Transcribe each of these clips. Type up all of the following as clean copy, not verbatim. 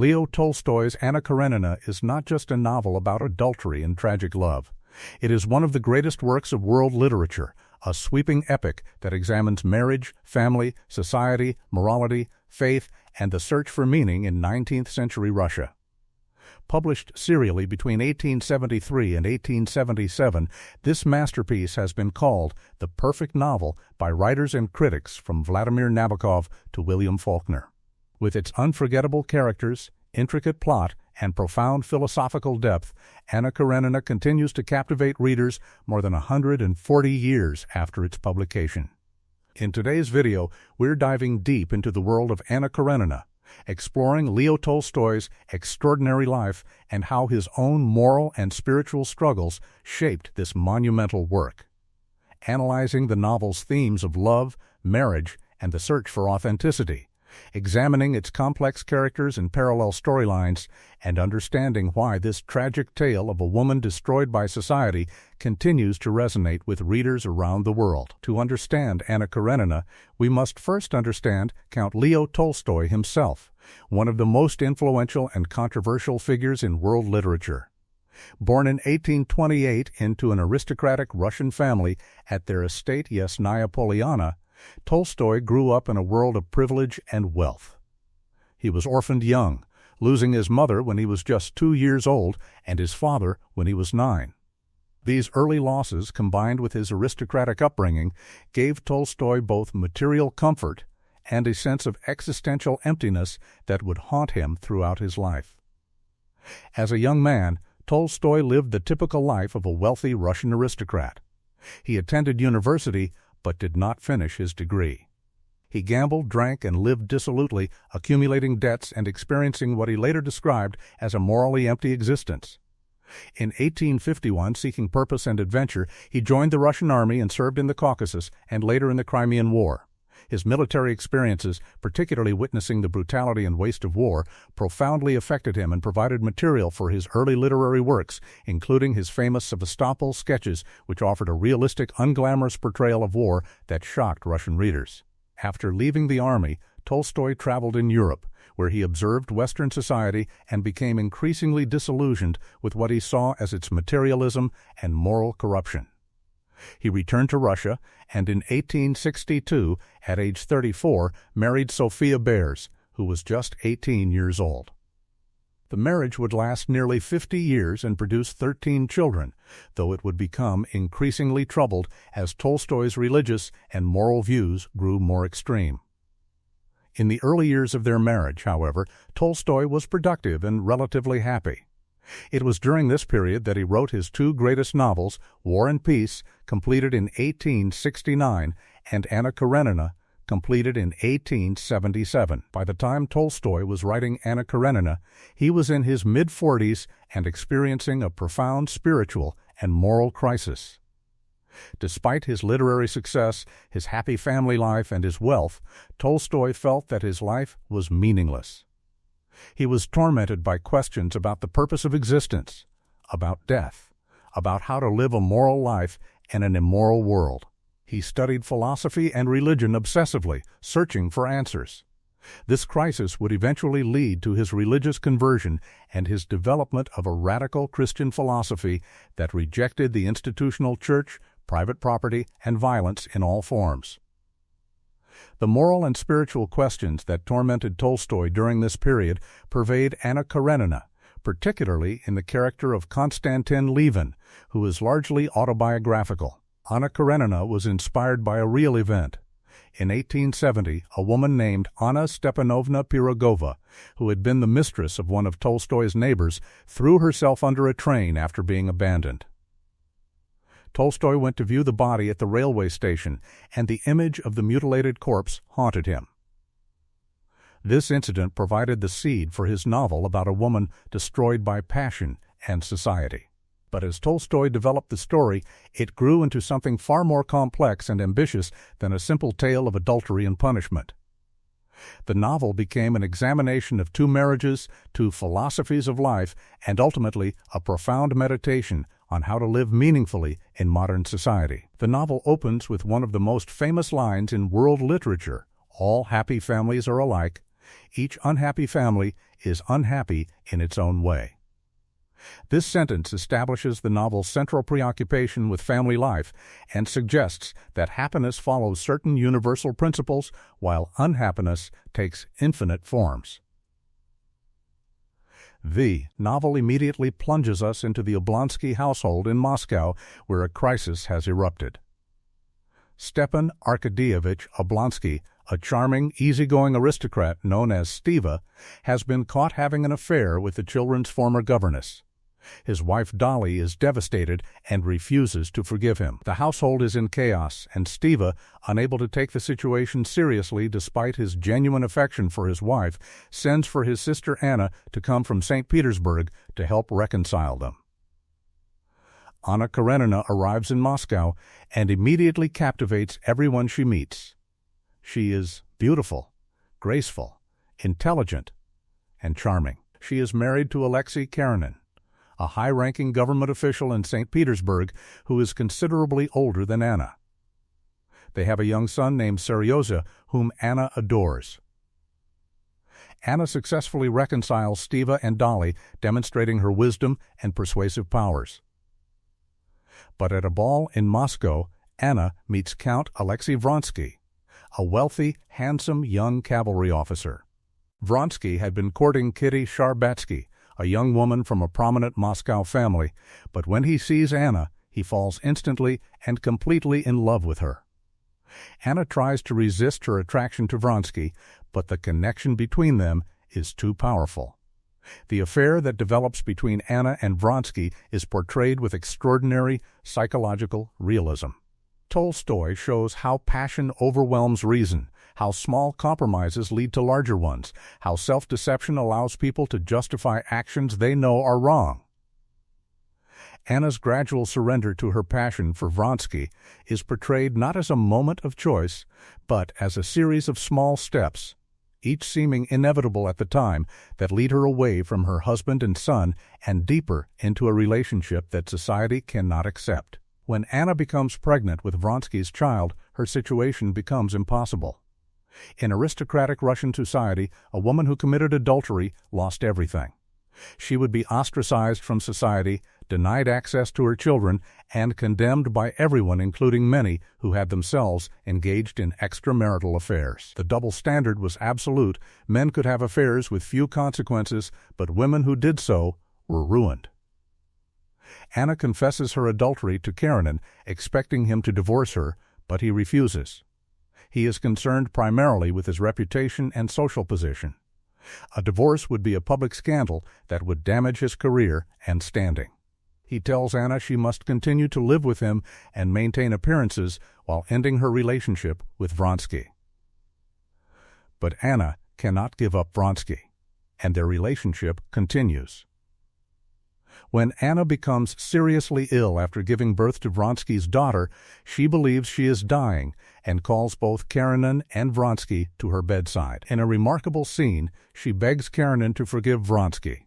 Leo Tolstoy's Anna Karenina is not just a novel about adultery and tragic love. It is one of the greatest works of world literature, a sweeping epic that examines marriage, family, society, morality, faith, and the search for meaning in 19th-century Russia. Published serially between 1873 and 1877, this masterpiece has been called the perfect novel by writers and critics from Vladimir Nabokov to William Faulkner. With its unforgettable characters, intricate plot, and profound philosophical depth, Anna Karenina continues to captivate readers more than 140 years after its publication. In today's video, we're diving deep into the world of Anna Karenina, exploring Leo Tolstoy's extraordinary life and how his own moral and spiritual struggles shaped this monumental work. Analyzing the novel's themes of love, marriage, and the search for authenticity, examining its complex characters and parallel storylines, and understanding why this tragic tale of a woman destroyed by society continues to resonate with readers around the world. To understand Anna Karenina, we must first understand Count Leo Tolstoy himself, one of the most influential and controversial figures in world literature. Born in 1828 into an aristocratic Russian family at their estate Yasnaya Polyana, Tolstoy grew up in a world of privilege and wealth. He was orphaned young, losing his mother when he was just 2 years old and his father when he was 9. These early losses, combined with his aristocratic upbringing, gave Tolstoy both material comfort and a sense of existential emptiness that would haunt him throughout his life. As a young man, Tolstoy lived the typical life of a wealthy Russian aristocrat. He attended university but did not finish his degree. He gambled, drank, and lived dissolutely, accumulating debts and experiencing what he later described as a morally empty existence. In 1851, seeking purpose and adventure, he joined the Russian army and served in the Caucasus and later in the Crimean War. His military experiences, particularly witnessing the brutality and waste of war, profoundly affected him and provided material for his early literary works, including his famous Sevastopol sketches, which offered a realistic, unglamorous portrayal of war that shocked Russian readers. After leaving the army, Tolstoy traveled in Europe, where he observed Western society and became increasingly disillusioned with what he saw as its materialism and moral corruption. He returned to Russia and in 1862, at age 34, married Sophia Behrs, who was just 18 years old. The marriage would last nearly 50 years and produce 13 children, though it would become increasingly troubled as Tolstoy's religious and moral views grew more extreme. In the early years of their marriage, however, Tolstoy was productive and relatively happy. It was during this period that he wrote his 2 greatest novels, War and Peace, completed in 1869, and Anna Karenina, completed in 1877. By the time Tolstoy was writing Anna Karenina, he was in his mid-40s and experiencing a profound spiritual and moral crisis. Despite his literary success, his happy family life, and his wealth, Tolstoy felt that his life was meaningless. He was tormented by questions about the purpose of existence, about death, about how to live a moral life in an immoral world. He studied philosophy and religion obsessively, searching for answers. This crisis would eventually lead to his religious conversion and his development of a radical Christian philosophy that rejected the institutional church, private property, and violence in all forms. The moral and spiritual questions that tormented Tolstoy during this period pervade Anna Karenina, particularly in the character of Konstantin Levin, who is largely autobiographical. Anna Karenina was inspired by a real event. In 1870, a woman named Anna Stepanovna Pirogova, who had been the mistress of one of Tolstoy's neighbors, threw herself under a train after being abandoned. Tolstoy went to view the body at the railway station, and the image of the mutilated corpse haunted him. This incident provided the seed for his novel about a woman destroyed by passion and society. But as Tolstoy developed the story, it grew into something far more complex and ambitious than a simple tale of adultery and punishment. The novel became an examination of 2 marriages, 2 philosophies of life, and ultimately a profound meditation on how to live meaningfully in modern society. The novel opens with one of the most famous lines in world literature, "All happy families are alike," Each unhappy family is unhappy in its own way. This sentence establishes the novel's central preoccupation with family life and suggests that happiness follows certain universal principles while unhappiness takes infinite forms. The novel immediately plunges us into the Oblonsky household in Moscow, where a crisis has erupted. Stepan Arkadievich Oblonsky, a charming, easygoing aristocrat known as Stiva, has been caught having an affair with the children's former governess. His wife Dolly is devastated and refuses to forgive him. The household is in chaos, and Stiva, unable to take the situation seriously despite his genuine affection for his wife, sends for his sister Anna to come from St. Petersburg to help reconcile them. Anna Karenina arrives in Moscow and immediately captivates everyone she meets. She is beautiful, graceful, intelligent, and charming. She is married to Alexei Karenin, a high-ranking government official in St. Petersburg who is considerably older than Anna. They have a young son named Seryoza, whom Anna adores. Anna successfully reconciles Stiva and Dolly, demonstrating her wisdom and persuasive powers. But at a ball in Moscow, Anna meets Count Alexei Vronsky, a wealthy, handsome young cavalry officer. Vronsky had been courting Kitty Sharbatsky, a young woman from a prominent Moscow family, but when he sees Anna, he falls instantly and completely in love with her. Anna tries to resist her attraction to Vronsky, but the connection between them is too powerful. The affair that develops between Anna and Vronsky is portrayed with extraordinary psychological realism. Tolstoy shows how passion overwhelms reason, how small compromises lead to larger ones, how self-deception allows people to justify actions they know are wrong. Anna's gradual surrender to her passion for Vronsky is portrayed not as a moment of choice, but as a series of small steps, each seeming inevitable at the time, that lead her away from her husband and son and deeper into a relationship that society cannot accept. When Anna becomes pregnant with Vronsky's child, her situation becomes impossible. In aristocratic Russian society, a woman who committed adultery lost everything. She would be ostracized from society, denied access to her children, and condemned by everyone, including many who had themselves engaged in extramarital affairs. The double standard was absolute. Men could have affairs with few consequences, but women who did so were ruined. Anna confesses her adultery to Karenin, expecting him to divorce her, but he refuses. He is concerned primarily with his reputation and social position. A divorce would be a public scandal that would damage his career and standing. He tells Anna she must continue to live with him and maintain appearances while ending her relationship with Vronsky. But Anna cannot give up Vronsky, and their relationship continues. When Anna becomes seriously ill after giving birth to Vronsky's daughter, she believes she is dying and calls both Karenin and Vronsky to her bedside. In a remarkable scene, she begs Karenin to forgive Vronsky,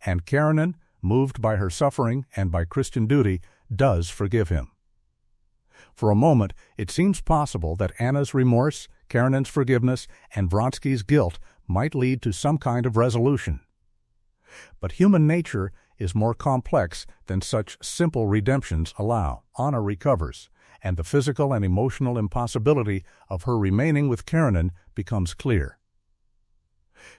and Karenin, moved by her suffering and by Christian duty, does forgive him. For a moment, it seems possible that Anna's remorse, Karenin's forgiveness, and Vronsky's guilt might lead to some kind of resolution. But human nature is more complex than such simple redemptions allow. Anna recovers, and the physical and emotional impossibility of her remaining with Karenin becomes clear.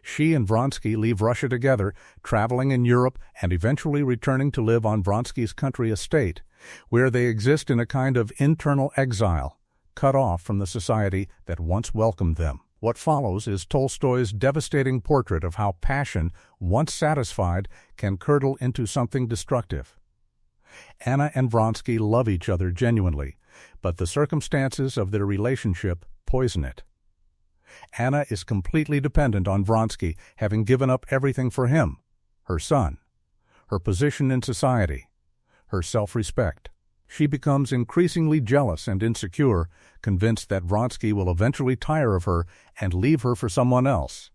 She and Vronsky leave Russia together, traveling in Europe and eventually returning to live on Vronsky's country estate, where they exist in a kind of internal exile, cut off from the society that once welcomed them. What follows is Tolstoy's devastating portrait of how passion, once satisfied, can curdle into something destructive. Anna and Vronsky love each other genuinely, but the circumstances of their relationship poison it. Anna is completely dependent on Vronsky, having given up everything for him: her son, her position in society, her self-respect. She becomes increasingly jealous and insecure, convinced that Vronsky will eventually tire of her and leave her for someone else.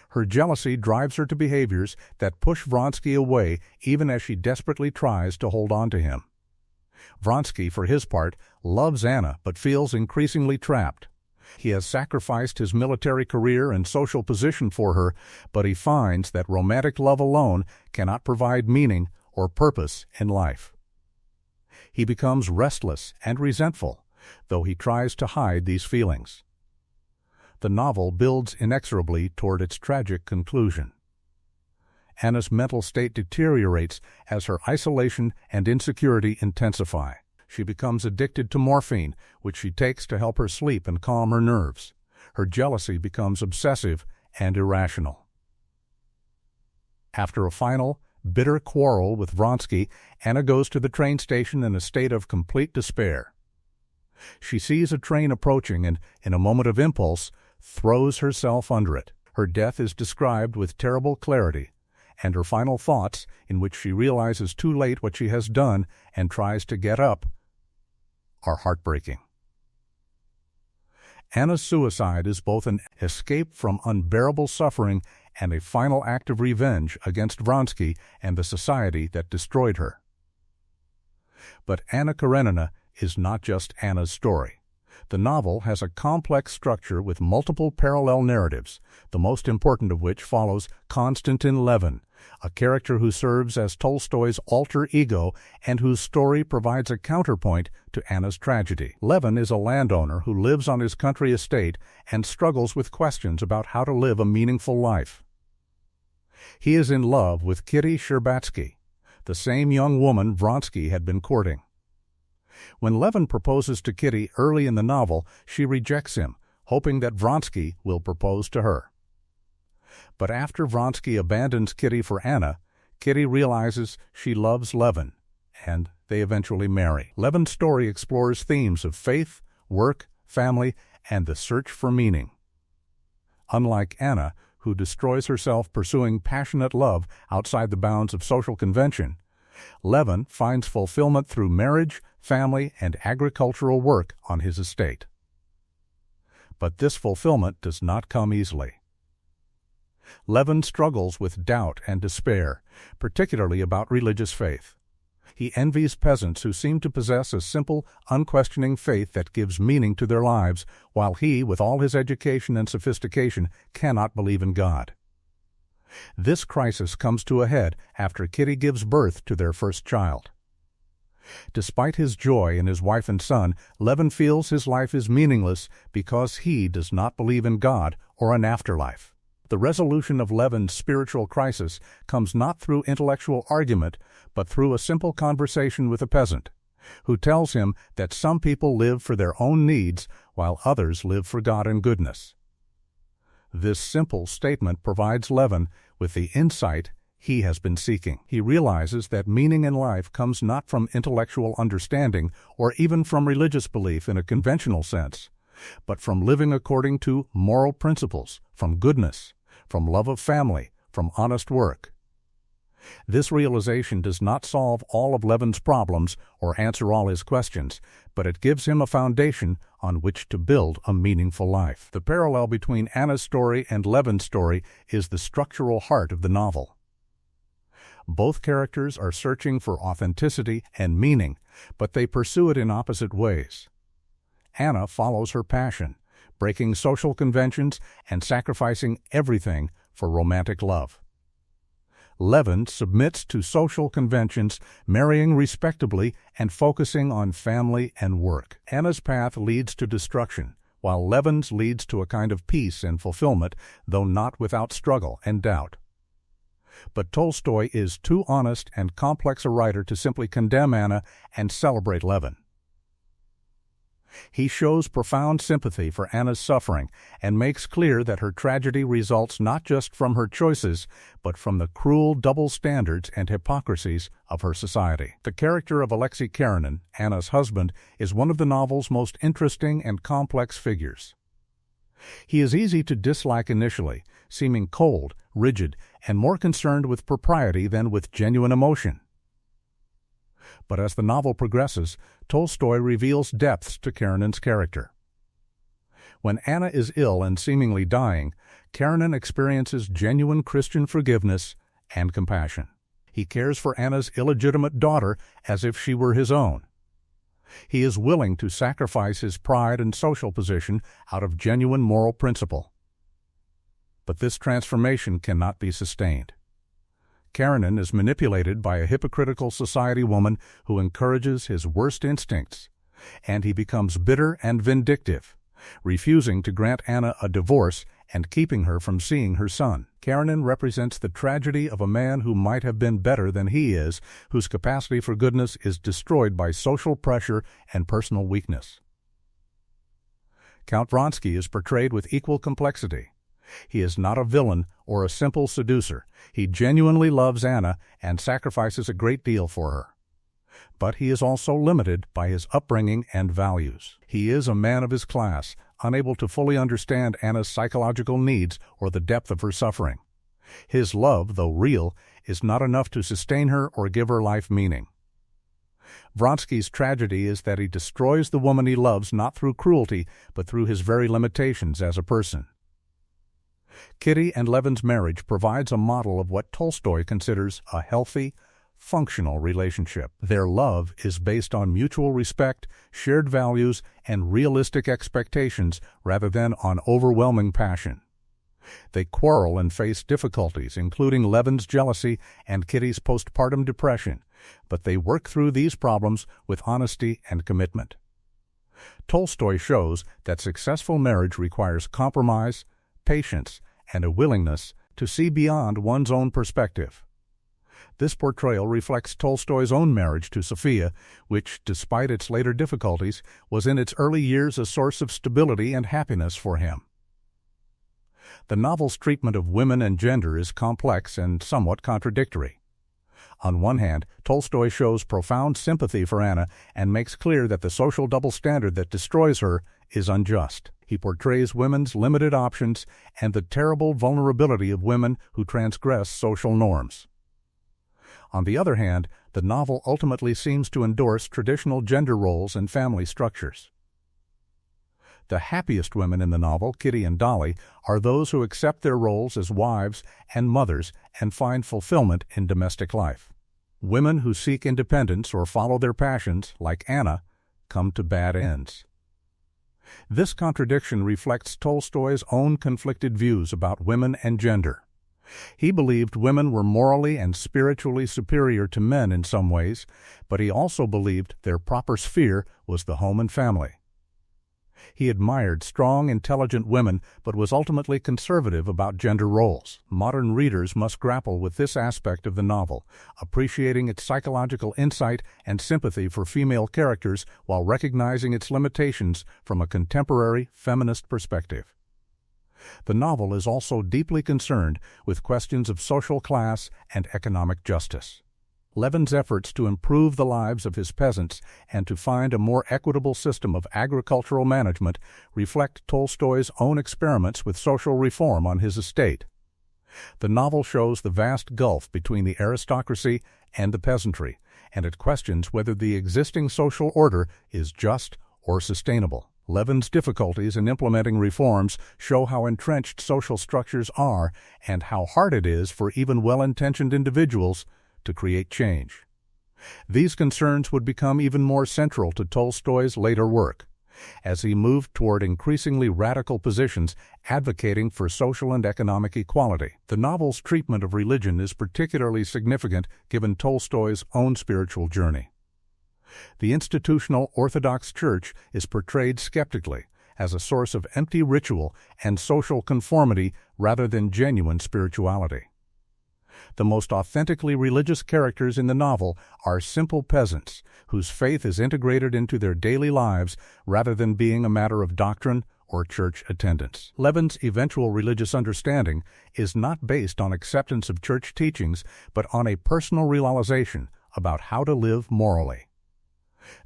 Her jealousy drives her to behaviors that push Vronsky away even as she desperately tries to hold on to him. Vronsky, for his part, loves Anna but feels increasingly trapped. He has sacrificed his military career and social position for her, but he finds that romantic love alone cannot provide meaning or purpose in life. He becomes restless and resentful, though he tries to hide these feelings. The novel builds inexorably toward its tragic conclusion. Anna's mental state deteriorates as her isolation and insecurity intensify. She becomes addicted to morphine, which she takes to help her sleep and calm her nerves. Her jealousy becomes obsessive and irrational. After a final, bitter quarrel with Vronsky, Anna goes to the train station in a state of complete despair. She sees a train approaching and, in a moment of impulse, throws herself under it. Her death is described with terrible clarity, and her final thoughts, in which she realizes too late what she has done and tries to get up, are heartbreaking. Anna's suicide is both an escape from unbearable suffering and a final act of revenge against Vronsky and the society that destroyed her. But Anna Karenina is not just Anna's story. The novel has a complex structure with multiple parallel narratives, the most important of which follows Konstantin Levin, a character who serves as Tolstoy's alter ego and whose story provides a counterpoint to Anna's tragedy. Levin is a landowner who lives on his country estate and struggles with questions about how to live a meaningful life. He is in love with Kitty Sherbatsky, the same young woman Vronsky had been courting. When Levin proposes to Kitty early in the novel, she rejects him, hoping that Vronsky will propose to her. But after Vronsky abandons Kitty for Anna, Kitty realizes she loves Levin, and they eventually marry. Levin's story explores themes of faith, work, family, and the search for meaning. Unlike Anna, who destroys herself pursuing passionate love outside the bounds of social convention, Levin finds fulfillment through marriage, family, and agricultural work on his estate. But this fulfillment does not come easily. Levin struggles with doubt and despair, particularly about religious faith. He envies peasants who seem to possess a simple, unquestioning faith that gives meaning to their lives, while he, with all his education and sophistication, cannot believe in God. This crisis comes to a head after Kitty gives birth to their first child. Despite his joy in his wife and son, Levin feels his life is meaningless because he does not believe in God or an afterlife. The resolution of Levin's spiritual crisis comes not through intellectual argument, but through a simple conversation with a peasant, who tells him that some people live for their own needs while others live for God and goodness. This simple statement provides Levin with the insight he has been seeking. He realizes that meaning in life comes not from intellectual understanding or even from religious belief in a conventional sense, but from living according to moral principles, from goodness, from love of family, from honest work. This realization does not solve all of Levin's problems or answer all his questions, but it gives him a foundation on which to build a meaningful life. The parallel between Anna's story and Levin's story is the structural heart of the novel. Both characters are searching for authenticity and meaning, but they pursue it in opposite ways. Anna follows her passion, breaking social conventions and sacrificing everything for romantic love. Levin submits to social conventions, marrying respectably and focusing on family and work. Anna's path leads to destruction, while Levin's leads to a kind of peace and fulfillment, though not without struggle and doubt. But Tolstoy is too honest and complex a writer to simply condemn Anna and celebrate Levin. He shows profound sympathy for Anna's suffering and makes clear that her tragedy results not just from her choices, but from the cruel double standards and hypocrisies of her society. The character of Alexei Karenin, Anna's husband, is one of the novel's most interesting and complex figures. He is easy to dislike initially, seeming cold, rigid, and more concerned with propriety than with genuine emotion. But as the novel progresses, Tolstoy reveals depths to Karenin's character. When Anna is ill and seemingly dying, Karenin experiences genuine Christian forgiveness and compassion. He cares for Anna's illegitimate daughter as if she were his own. He is willing to sacrifice his pride and social position out of genuine moral principle. But this transformation cannot be sustained. Karenina is manipulated by a hypocritical society woman who encourages his worst instincts, and he becomes bitter and vindictive, refusing to grant Anna a divorce and keeping her from seeing her son. Karenina represents the tragedy of a man who might have been better than he is, whose capacity for goodness is destroyed by social pressure and personal weakness. Count Vronsky is portrayed with equal complexity. He is not a villain or a simple seducer. He genuinely loves Anna and sacrifices a great deal for her. But he is also limited by his upbringing and values. He is a man of his class, unable to fully understand Anna's psychological needs or the depth of her suffering. His love, though real, is not enough to sustain her or give her life meaning. Vronsky's tragedy is that he destroys the woman he loves not through cruelty, but through his very limitations as a person. Kitty and Levin's marriage provides a model of what Tolstoy considers a healthy, functional relationship. Their love is based on mutual respect, shared values, and realistic expectations rather than on overwhelming passion. They quarrel and face difficulties, including Levin's jealousy and Kitty's postpartum depression, but they work through these problems with honesty and commitment. Tolstoy shows that successful marriage requires compromise, patience, and a willingness to see beyond one's own perspective. This portrayal reflects Tolstoy's own marriage to Sophia, which, despite its later difficulties, was in its early years a source of stability and happiness for him. The novel's treatment of women and gender is complex and somewhat contradictory. On one hand, Tolstoy shows profound sympathy for Anna and makes clear that the social double standard that destroys her is unjust. He portrays women's limited options and the terrible vulnerability of women who transgress social norms. On the other hand, the novel ultimately seems to endorse traditional gender roles and family structures. The happiest women in the novel, Kitty and Dolly, are those who accept their roles as wives and mothers and find fulfillment in domestic life. Women who seek independence or follow their passions, like Anna, come to bad ends. This contradiction reflects Tolstoy's own conflicted views about women and gender. He believed women were morally and spiritually superior to men in some ways, but he also believed their proper sphere was the home and family. He admired strong, intelligent women, but was ultimately conservative about gender roles. Modern readers must grapple with this aspect of the novel, appreciating its psychological insight and sympathy for female characters while recognizing its limitations from a contemporary feminist perspective. The novel is also deeply concerned with questions of social class and economic justice. Levin's efforts to improve the lives of his peasants and to find a more equitable system of agricultural management reflect Tolstoy's own experiments with social reform on his estate. The novel shows the vast gulf between the aristocracy and the peasantry, and it questions whether the existing social order is just or sustainable. Levin's difficulties in implementing reforms show how entrenched social structures are and how hard it is for even well-intentioned individuals to create change. These concerns would become even more central to Tolstoy's later work, as he moved toward increasingly radical positions advocating for social and economic equality. The novel's treatment of religion is particularly significant given Tolstoy's own spiritual journey. The institutional Orthodox Church is portrayed skeptically, as a source of empty ritual and social conformity rather than genuine spirituality. The most authentically religious characters in the novel are simple peasants whose faith is integrated into their daily lives rather than being a matter of doctrine or church attendance. Levin's eventual religious understanding is not based on acceptance of church teachings, but on a personal realization about how to live morally.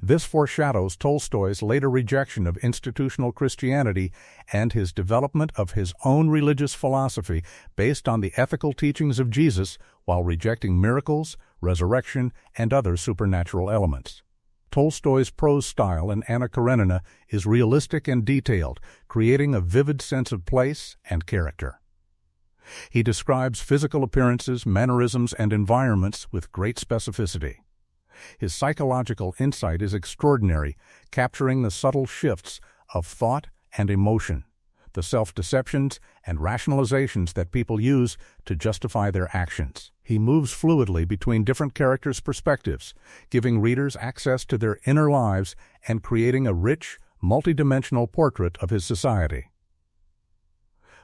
This foreshadows Tolstoy's later rejection of institutional Christianity and his development of his own religious philosophy based on the ethical teachings of Jesus while rejecting miracles, resurrection, and other supernatural elements. Tolstoy's prose style in Anna Karenina is realistic and detailed, creating a vivid sense of place and character. He describes physical appearances, mannerisms, and environments with great specificity. His psychological insight is extraordinary, capturing the subtle shifts of thought and emotion, the self-deceptions and rationalizations that people use to justify their actions. He moves fluidly between different characters' perspectives, giving readers access to their inner lives and creating a rich, multidimensional portrait of his society.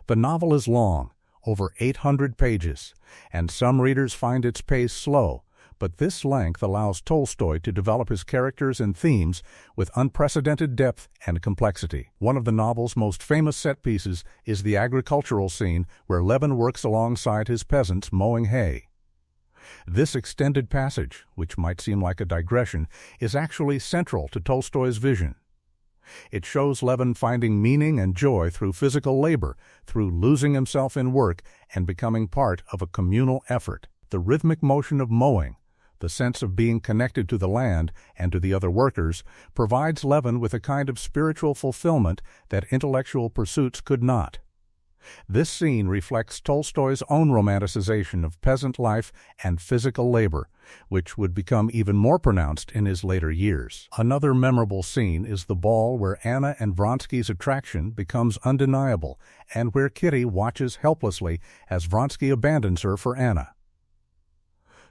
The novel is long, over 800 pages, and some readers find its pace slow, but this length allows Tolstoy to develop his characters and themes with unprecedented depth and complexity. One of the novel's most famous set pieces is the agricultural scene where Levin works alongside his peasants mowing hay. This extended passage, which might seem like a digression, is actually central to Tolstoy's vision. It shows Levin finding meaning and joy through physical labor, through losing himself in work and becoming part of a communal effort. The rhythmic motion of mowing, the sense of being connected to the land and to the other workers, provides Levin with a kind of spiritual fulfillment that intellectual pursuits could not. This scene reflects Tolstoy's own romanticization of peasant life and physical labor, which would become even more pronounced in his later years. Another memorable scene is the ball where Anna and Vronsky's attraction becomes undeniable and where Kitty watches helplessly as Vronsky abandons her for Anna.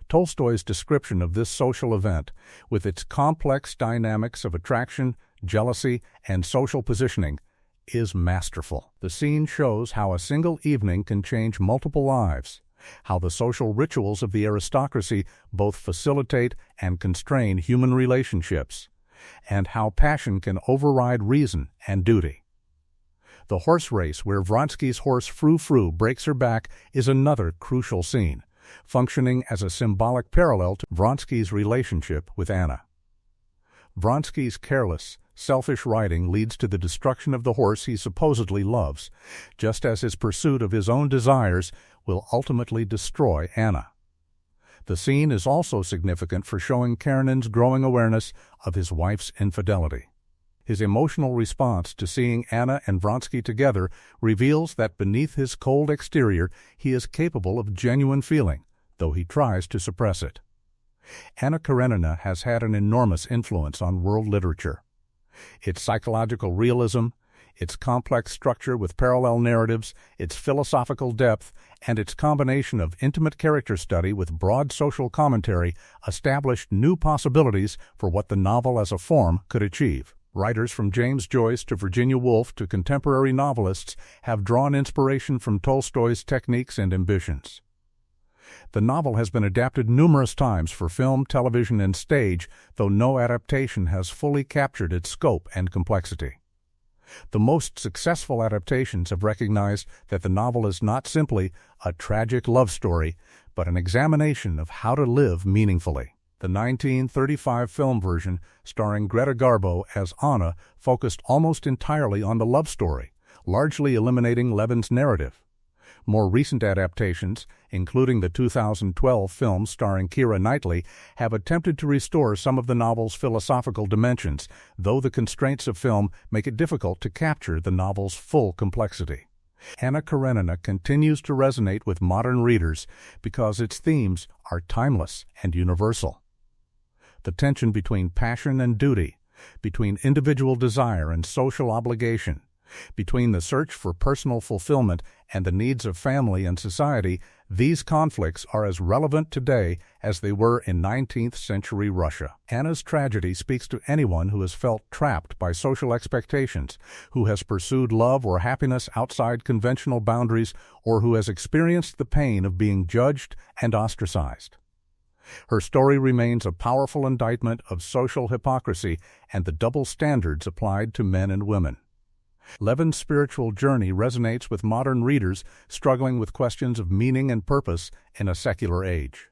Tolstoy's description of this social event, with its complex dynamics of attraction, jealousy, and social positioning, is masterful. The scene shows how a single evening can change multiple lives, how the social rituals of the aristocracy both facilitate and constrain human relationships, and how passion can override reason and duty. The horse race where Vronsky's horse Frou-Frou breaks her back is another crucial scene, functioning as a symbolic parallel to Vronsky's relationship with Anna. Vronsky's careless, selfish riding leads to the destruction of the horse he supposedly loves, just as his pursuit of his own desires will ultimately destroy Anna. The scene is also significant for showing Karenin's growing awareness of his wife's infidelity. His emotional response to seeing Anna and Vronsky together reveals that beneath his cold exterior he is capable of genuine feeling, though he tries to suppress it. Anna Karenina has had an enormous influence on world literature. Its psychological realism, its complex structure with parallel narratives, its philosophical depth, and its combination of intimate character study with broad social commentary established new possibilities for what the novel as a form could achieve. Writers from James Joyce to Virginia Woolf to contemporary novelists have drawn inspiration from Tolstoy's techniques and ambitions. The novel has been adapted numerous times for film, television, and stage, though no adaptation has fully captured its scope and complexity. The most successful adaptations have recognized that the novel is not simply a tragic love story, but an examination of how to live meaningfully. The 1935 film version, starring Greta Garbo as Anna, focused almost entirely on the love story, largely eliminating Levin's narrative. More recent adaptations, including the 2012 film starring Keira Knightley, have attempted to restore some of the novel's philosophical dimensions, though the constraints of film make it difficult to capture the novel's full complexity. Anna Karenina continues to resonate with modern readers because its themes are timeless and universal. The tension between passion and duty, between individual desire and social obligation, between the search for personal fulfillment and the needs of family and society, these conflicts are as relevant today as they were in 19th century Russia. Anna's tragedy speaks to anyone who has felt trapped by social expectations, who has pursued love or happiness outside conventional boundaries, or who has experienced the pain of being judged and ostracized. Her story remains a powerful indictment of social hypocrisy and the double standards applied to men and women. Levin's spiritual journey resonates with modern readers struggling with questions of meaning and purpose in a secular age.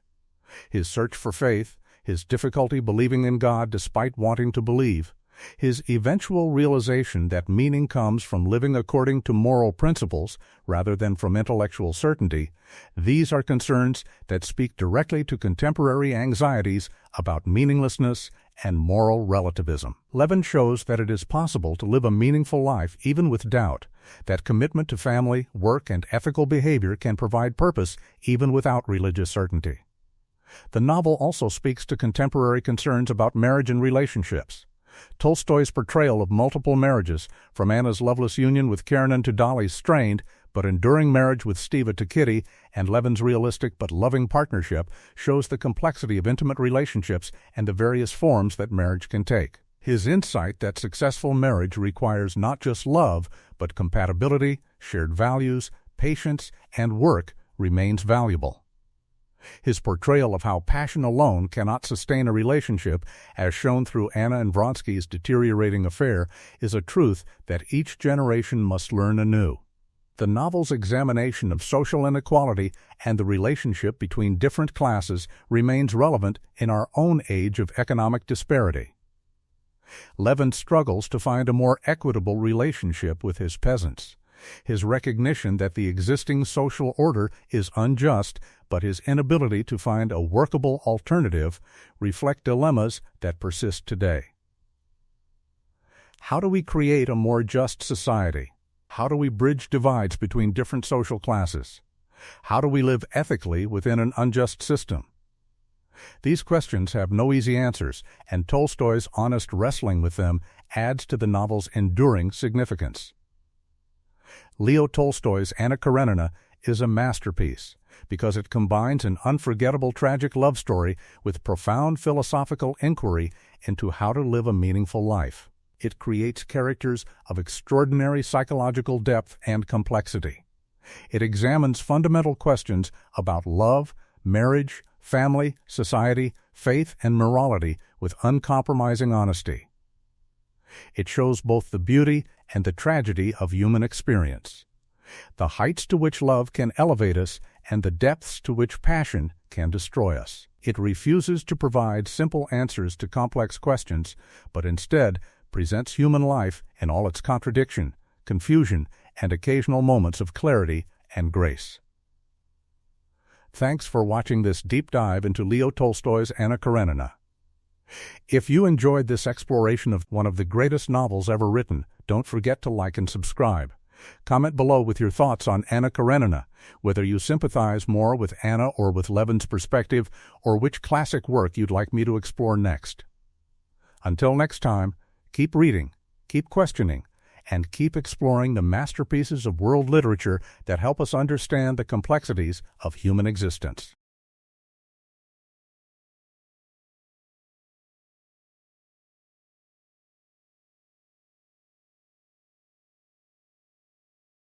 His search for faith, his difficulty believing in God despite wanting to believe, his eventual realization that meaning comes from living according to moral principles rather than from intellectual certainty, these are concerns that speak directly to contemporary anxieties about meaninglessness and moral relativism. Levin shows that it is possible to live a meaningful life even with doubt, that commitment to family, work, and ethical behavior can provide purpose even without religious certainty. The novel also speaks to contemporary concerns about marriage and relationships. Tolstoy's portrayal of multiple marriages, from Anna's loveless union with Karenina to Dolly's strained but enduring marriage with Stiva to Kitty, and Levin's realistic but loving partnership, shows the complexity of intimate relationships and the various forms that marriage can take. His insight that successful marriage requires not just love, but compatibility, shared values, patience, and work remains valuable. His portrayal of how passion alone cannot sustain a relationship, as shown through Anna and Vronsky's deteriorating affair, is a truth that each generation must learn anew. The novel's examination of social inequality and the relationship between different classes remains relevant in our own age of economic disparity. Levin struggles to find a more equitable relationship with his peasants. His recognition that the existing social order is unjust, but his inability to find a workable alternative, reflect dilemmas that persist today. How do we create a more just society? How do we bridge divides between different social classes? How do we live ethically within an unjust system? These questions have no easy answers, and Tolstoy's honest wrestling with them adds to the novel's enduring significance. Leo Tolstoy's Anna Karenina is a masterpiece because it combines an unforgettable tragic love story with profound philosophical inquiry into how to live a meaningful life. It creates characters of extraordinary psychological depth and complexity. It examines fundamental questions about love, marriage, family, society, faith, and morality with uncompromising honesty. It shows both the beauty and the tragedy of human experience, the heights to which love can elevate us and the depths to which passion can destroy us. It refuses to provide simple answers to complex questions, but instead presents human life in all its contradiction, confusion, and occasional moments of clarity and grace. Thanks for watching this deep dive into Leo Tolstoy's Anna Karenina. If you enjoyed this exploration of one of the greatest novels ever written, don't forget to like and subscribe. Comment below with your thoughts on Anna Karenina, whether you sympathize more with Anna or with Levin's perspective, or which classic work you'd like me to explore next. Until next time, keep reading, keep questioning, and keep exploring the masterpieces of world literature that help us understand the complexities of human existence.